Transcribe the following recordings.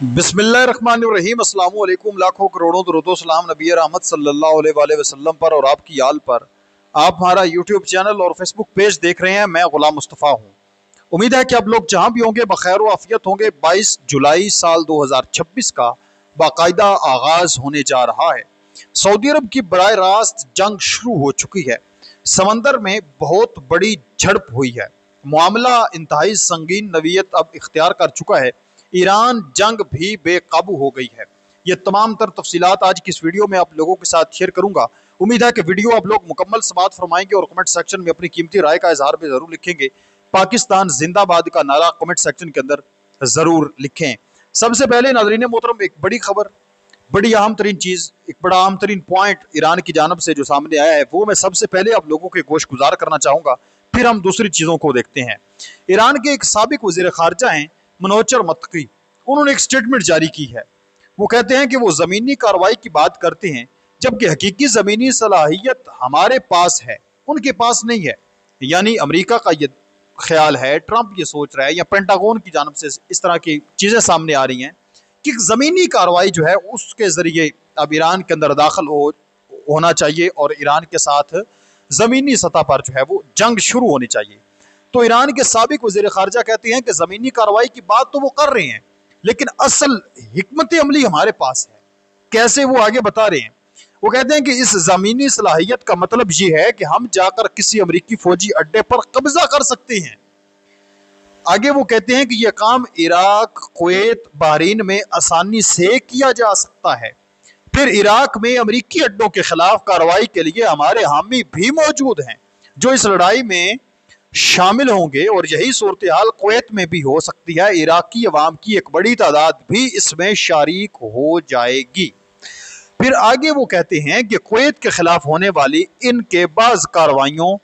बिस्मिल्लाहिर्रहमानिर्रहीम। अस्सलामु अलैकुम। लाखों करोड़ों दुरूदो सलाम नबी रहमत सल्लल्लाहु अलैहि वसल्लम पर और आपकी आल पर। आप हमारा यूट्यूब चैनल और फेसबुक पेज देख रहे हैं। मैं गुलाम मुस्तफ़ा हूँ। उम्मीद है कि आप लोग जहाँ भी होंगे बखैर आफियत होंगे। 22 जुलाई साल 2026 का बाकायदा आगाज होने जा रहा है। सऊदी अरब की बराह रास्त जंग शुरू हो चुकी है। समंदर में बहुत बड़ी झड़प हुई है। मामला इंतहाई संगीन नवीयत अब इख्तियार कर चुका है। ईरान जंग भी बेकाबू हो गई है। ये तमाम तर तफसीलात आज की इस वीडियो में आप लोगों के साथ शेयर करूंगा। उम्मीद है कि वीडियो आप लोग मुकम्मल समाअत फरमाएंगे और कमेंट सेक्शन में अपनी कीमती राय का इजहार भी जरूर लिखेंगे। पाकिस्तान जिंदाबाद का नारा कमेंट सेक्शन के अंदर जरूर लिखें। सबसे पहले नाज़रीन मोहतरम, एक बड़ी खबर, बड़ी अहम तरीन चीज़, एक बड़ा अहम तरीन पॉइंट ईरान की जानब से जो सामने आया है वो मैं सबसे पहले आप लोगों के गोश गुजार करना चाहूँगा, फिर हम दूसरी चीज़ों को देखते हैं। ईरान के एक साबिक वज़ीर ख़ारजा हैं मनोचर मत्की, उन्होंने एक स्टेटमेंट जारी की है। वो कहते हैं कि वो ज़मीनी कार्रवाई की बात करते हैं जबकि हकीकी ज़मीनी सलाहियत हमारे पास है, उनके पास नहीं है। यानी अमेरिका का ये ख्याल है, ट्रंप ये सोच रहा है या पेंटागन की जानब से इस तरह की चीज़ें सामने आ रही हैं कि ज़मीनी कार्रवाई जो है उसके ज़रिए अब ईरान के अंदर दाखिल होना चाहिए और ईरान के साथ ज़मीनी सतह पर जो है वो जंग शुरू होनी चाहिए। तो ईरान के साबिक वज़ीर ख़ारजा कहते हैं कि ज़मीनी कार्रवाई की बात तो वो कर रहे हैं लेकिन असल हिकमत अमली हमारे पास है। कैसे, वो आगे बता रहे हैं। वो कहते हैं कि इस ज़मीनी सलाहियत का मतलब ये है कि हम जाकर किसी अमरीकी फौजी अड्डे पर कब्जा कर सकते हैं। आगे वो कहते हैं कि यह काम इराक, कुवैत, बहरीन में आसानी से किया जा सकता है। फिर इराक में अमरीकी अड्डों के खिलाफ कार्रवाई के लिए हमारे हामी भी मौजूद हैं जो इस लड़ाई में शामिल होंगे और यही सूरत हाल कुवैत में भी हो सकती है। इराकी अवाम की एक बड़ी तादाद भी इसमें शारीक हो जाएगी। फिर आगे वो कहते हैं कि कुवैत के खिलाफ होने वाली इनके बाज़ कार्रवाइयाँ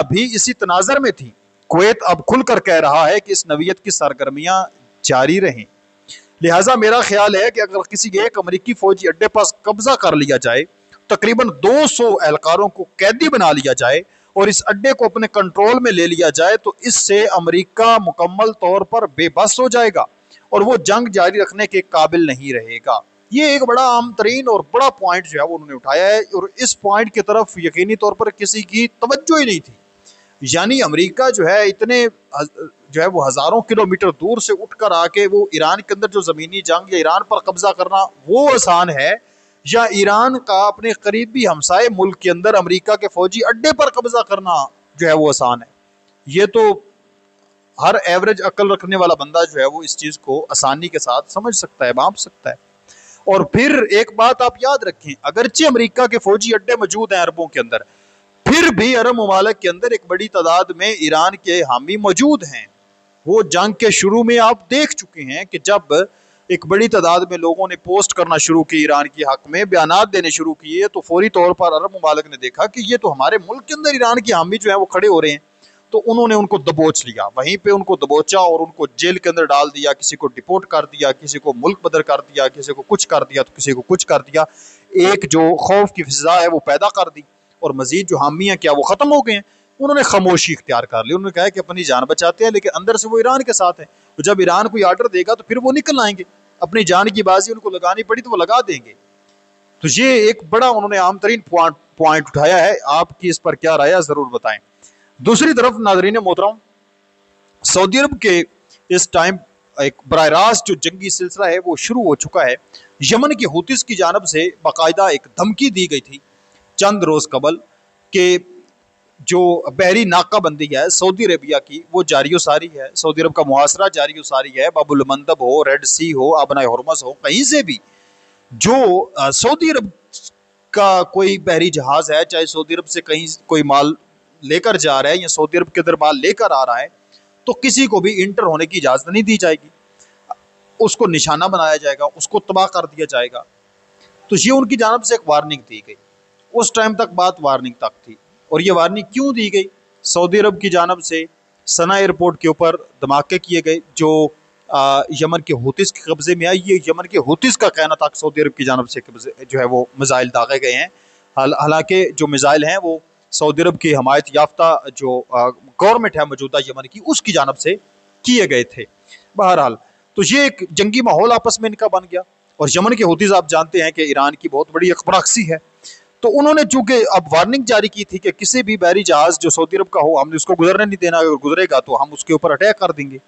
भी इसी तनाज़र में थी। कुवैत अब खुलकर कह रहा है कि इस नवीयत की सरगर्मियाँ जारी रहें। लिहाजा मेरा ख्याल है कि अगर किसी एक अमरीकी फौजी अड्डे पर कब्जा कर लिया जाए, तकरीबन 200 एहलकारों को कैदी बना लिया जाए और इस अड्डे को अपने कंट्रोल में ले लिया जाए तो इससे अमेरिका मुकम्मल तौर पर बेबस हो जाएगा और वो जंग जारी रखने के काबिल नहीं रहेगा। ये एक बड़ा अहम तरीन और बड़ा पॉइंट जो है वो उन्होंने उठाया है और इस पॉइंट की तरफ यकीनी तौर पर किसी की तवज्जो ही नहीं थी। यानी अमेरिका जो है इतने जो है वो हज़ारों किलोमीटर दूर से उठकर आके वो ईरान के अंदर जो ज़मीनी जंग या ईरान पर कब्जा करना वो आसान है, या ईरान का अपने करीबी हमसाए मुल्क के अंदर अमेरिका के फौजी अड्डे पर कब्जा करना जो है वो आसान है। ये तो हर एवरेज अक्ल रखने वाला बंदा जो है वो इस चीज़ को आसानी के साथ समझ सकता है, भांप सकता है। और फिर एक बात आप याद रखें, अगरचे अमेरिका के फौजी अड्डे मौजूद हैं अरबों के अंदर, फिर भी अरब ममालिक के अंदर एक बड़ी तादाद में ईरान के हामी मौजूद हैं। वो जंग के शुरू में आप देख चुके हैं कि जब एक बड़ी तादाद में लोगों ने पोस्ट करना शुरू की, ईरान के हक में बयानात देने शुरू किए, तो फौरी तौर पर अरब ममालिक ने देखा कि ये तो हमारे मुल्क के अंदर ईरान के हामी जो है वो खड़े हो रहे हैं। तो उन्होंने उनको दबोच लिया, वहीं पे उनको दबोचा और उनको जेल के अंदर डाल दिया, किसी को डिपोर्ट कर दिया, किसी को मुल्क बदर कर दिया, किसी को कुछ कर दिया तो किसी को कुछ कर दिया। एक जो खौफ की फिजा है वो पैदा कर दी और मजीद जो हामी हैं क्या वो ख़त्म हो गए हैं। उन्होंने खामोशी इख्तियार कर ली। उन्होंने कहा कि अपनी जान बचाते हैं लेकिन अंदर से वो ईरान के साथ है। तो जब ईरान कोई आर्डर देगा तो फिर वो निकल आएंगे, अपनी जान की बाजी उनको लगानी पड़ी तो वो लगा देंगे। तो ये एक बड़ा उन्होंने आम तरीन पॉइंट उठाया है। आपकी इस पर क्या राय है ज़रूर बताएं। दूसरी तरफ नाज़रीन मोहतरम, सऊदी अरब के इस टाइम एक बराह रास्त जो जंगी सिलसिला है वो शुरू हो चुका है। यमन के हूतीस की जानब से बाकायदा एक धमकी दी गई थी चंद रोज़ कबल के जो बहरी नाकाबंदी है सऊदी अरेबिया की वो जारी सारी है। सऊदी अरब का मुहासरा जारी सारी है। बाबुल मंदब हो, रेड सी हो, आबना हरमज़ हो, कहीं से भी जो सऊदी अरब का कोई बहरी जहाज़ है, चाहे सऊदी अरब से कहीं कोई माल लेकर जा रहा है या सऊदी अरब के अंदर माल लेकर आ रहा है, तो किसी को भी इंटर होने की इजाज़त नहीं दी जाएगी। उसको निशाना बनाया जाएगा, उसको तबाह कर दिया जाएगा। तो ये उनकी जानब से एक वार्निंग दी गई। उस टाइम तक बात वार्निंग तक थी। और ये वार्निंग क्यों दी गई? सऊदी अरब की जानब से सना एयरपोर्ट के ऊपर धमाके किए गए जो यमन के हूतीस के कब्जे में आई। ये यमन के हूतीस का कहना था कि सऊदी अरब की जानब से जो है वो मिसाइल दागे गए हैं। हालांकि जो मिसाइल हैं वो सऊदी अरब की हमायत याफ्ता जो गवर्नमेंट है मौजूदा यमन की, उसकी जानब से किए गए थे। बहरहाल तो ये एक जंगी माहौल आपस में इनका बन गया। और यमन के हूतीज आप जानते हैं कि ईरान की बहुत बड़ी एक प्रॉक्सी है, तो उन्होंने चूंकि अब वार्निंग जारी की थी कि किसी भी बहरी जहाज जो सऊदी अरब का हो हमने उसको गुजरने नहीं देना, अगर गुजरेगा तो हम उसके ऊपर अटैक कर देंगे,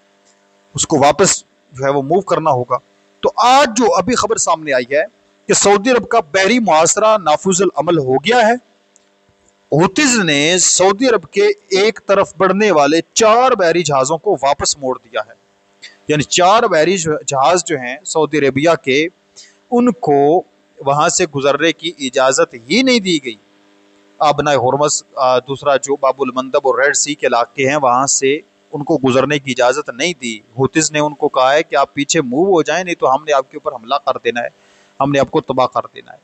उसको वापस जो है वो मूव करना होगा। तो आज जो अभी खबर सामने आई है कि सऊदी अरब का बहरी मुआसरा नाफुजुल अमल हो गया है। हूतीज ने सऊदी अरब के एक तरफ बढ़ने वाले 4 बहरी जहाजों को वापस मोड़ दिया है, यानी 4 बहरी जहाज जो हैं सऊदी अरेबिया के, उनको वहां से गुजरने की इजाजत ही नहीं दी गई। आबना हुर्मस, दूसरा जो बाबुल मंदब और रेड सी के इलाके हैं, वहां से उनको गुजरने की इजाजत नहीं दी। हूतीज ने उनको कहा है कि आप पीछे मूव हो जाएं, नहीं तो हमने आपके ऊपर हमला कर देना है, हमने आपको तबाह कर देना है।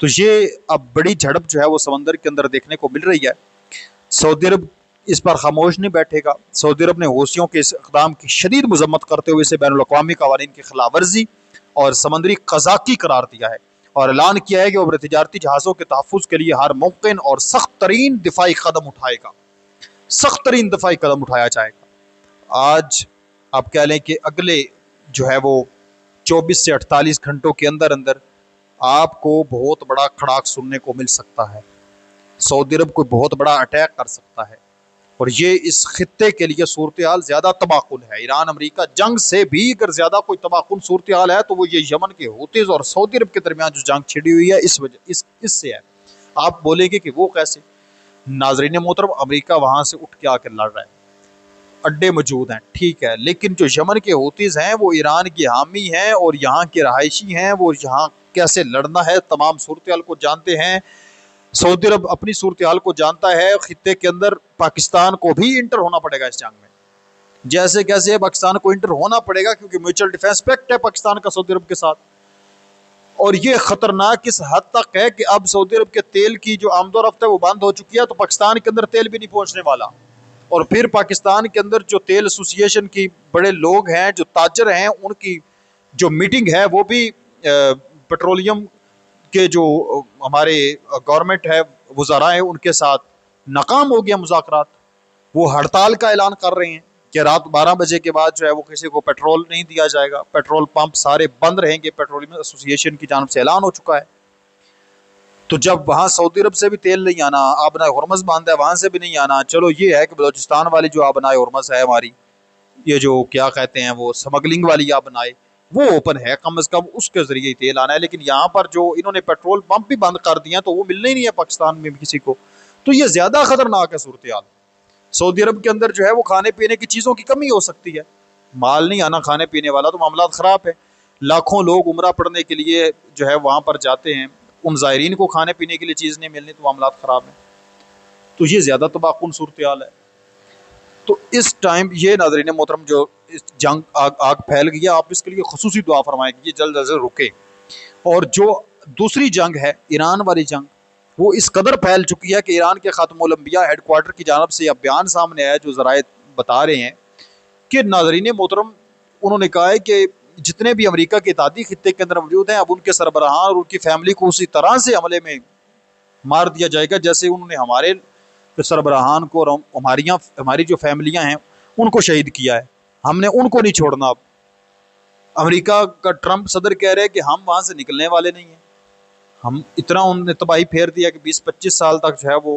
तो ये अब बड़ी झड़प जो है वो समंदर के अंदर देखने को मिल रही है। सऊदी अरब इस पर खामोश नहीं बैठेगा। सऊदी अरब ने हूसियों के इस इक़दाम की शदीद मजम्मत करते हुए इसे बैनुल-अक़वामी क़वानीन की खिलाफ वर्जी और समंदरी क़ज़ाक़ी करार दिया है और ऐलान किया है कि वह तिजारती जहाज़ों के तहफ़्फ़ुज़ के लिए हर मुमकिन और सख्त तरीन दिफाई कदम उठाएगा, सख्त तरीन दिफाई कदम उठाया जाएगा। आज आप कह लें कि अगले जो है वो 24 से 48 घंटों के अंदर अंदर आपको बहुत बड़ा खड़ाक सुनने को मिल सकता है। सऊदी अरब कोई बहुत बड़ा अटैक कर सकता है और ये इस खित्ते के लिए सूरत हाल ज्यादा तबाकुन है। ईरान अमेरिका जंग से भी अगर ज्यादा कोई तबाकुन सूरत हाल है तो वो ये यमन के हूतीज और सऊदी अरब के दरमियान जो जंग छिड़ी हुई है इस वजह इससे है। आप बोलेंगे कि वो कैसे? नाजरीन मोहतरम, अमेरिका वहां से उठ के आकर लड़ रहा है, अड्डे मौजूद हैं, ठीक है, लेकिन जो यमन के हूतीज हैं वो ईरान की हामी हैं और यहाँ के रहायशी हैं, वो यहाँ कैसे लड़ना है तमाम सूरत हाल को जानते हैं। सऊदी अरब अपनी सूरत हाल को जानता है। खित्ते के अंदर पाकिस्तान को भी इंटर होना पड़ेगा इस जंग में, जैसे कैसे पाकिस्तान को इंटर होना पड़ेगा, क्योंकि म्यूचुअल डिफेंस पैक्ट है पाकिस्तान का सऊदी अरब के साथ। और ये खतरनाक इस हद तक है कि अब सऊदी अरब के तेल की जो आमदोरफ्त है वो बंद हो चुकी है, तो पाकिस्तान के अंदर तेल भी नहीं पहुंचने वाला। और फिर पाकिस्तान के अंदर जो तेल एसोसिएशन की बड़े लोग हैं, जो ताजर हैं, उनकी जो मीटिंग है वो भी पेट्रोलियम के जो हमारे गवर्नमेंट है, वज़ारा है, उनके साथ नाकाम हो गया मुज़ाकरात। वो हड़ताल का ऐलान कर रहे हैं कि रात 12 बजे के बाद जो है वो किसी को पेट्रोल नहीं दिया जाएगा, पेट्रोल पंप सारे बंद रहेंगे, पेट्रोलियम एसोसिएशन की जानिब से ऐलान हो चुका है। तो जब वहाँ सऊदी अरब से भी तेल नहीं आना, आबना हुर्मस बांध है वहाँ से भी नहीं आना, चलो ये है कि बलोचिस्तान वाली जो आबना हुर्मस है हमारी, ये जो क्या कहते हैं वो स्मगलिंग वाली आबनाए, वो ओपन है, कम अज़ कम उसके ज़रिए ही तेल आना है। लेकिन यहाँ पर जो इन्होंने पेट्रोल पंप भी बंद कर दिए हैं तो वो मिलने ही नहीं है पाकिस्तान में भी किसी को। तो ये ज़्यादा ख़तरनाक है सूरत हाल। सऊदी अरब के अंदर जो है वो खाने पीने की चीज़ों की कमी हो सकती है, माल नहीं आना खाने पीने वाला, तो मामला ख़राब है। लाखों लोग उम्रा पढ़ने के लिए जो है वहाँ पर जाते हैं, उन ज़ायरीन को खाने पीने के लिए चीज़ नहीं मिलनी, तो मामला ख़राब है। तो ये ज़्यादा तबाकुन सूरत हाल है। तो इस टाइम ये नाज़रीन मोहतरम जो इस जंग आग फैल गया, आप इसके लिए खुसूसी दुआ फरमाएं कि ये जल्द अज जल्द रुके। और जो दूसरी जंग है ईरान वाली जंग, वो इस कदर फैल चुकी है कि ईरान के खातमुल अंबिया हेडक्वार्टर की जानब से यह बयान सामने आया जो ज़राए बता रहे हैं कि नाज़रीन मोहतरम, उन्होंने कहा है कि जितने भी अमेरिका के इत्तेहादी खित्ते के अंदर मौजूद हैं, अब उनके सरबराहान और उनकी फैमिली को उसी तरह से हमले में मार दिया जाएगा जैसे उन्होंने हमारे सरबराहान को और हमारी जो फैमिलियाँ हैं उनको शहीद किया है। हमने उनको नहीं छोड़ना। अब अमेरिका का ट्रंप सदर कह रहे हैं कि हम वहाँ से निकलने वाले नहीं हैं। हम इतना उन्होंने तबाही फेर दिया कि 20-25 साल तक जो है वो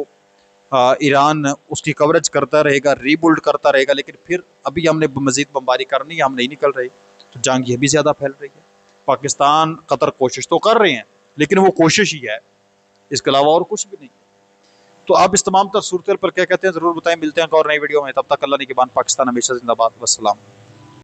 ईरान उसकी कवरेज करता रहेगा, रीबिल्ड करता रहेगा, लेकिन फिर अभी हमने मज़ीद बमबारी करनी है, हम नहीं निकल रहे, तो जंग ये भी ज़्यादा फैल रही है। पाकिस्तान कतर कोशिश तो कर रहे हैं लेकिन वो कोशिश ही है, इसके अलावा और कुछ भी नहीं। तो आप इस तमाम तर सूरत पर क्या कहते हैं ज़रूर बताएं। मिलते हैं एक और नई वीडियो में, तब तक अल्लाह निगहबान। पाकिस्तान हमेशा जिंदाबाद। वस्सलाम।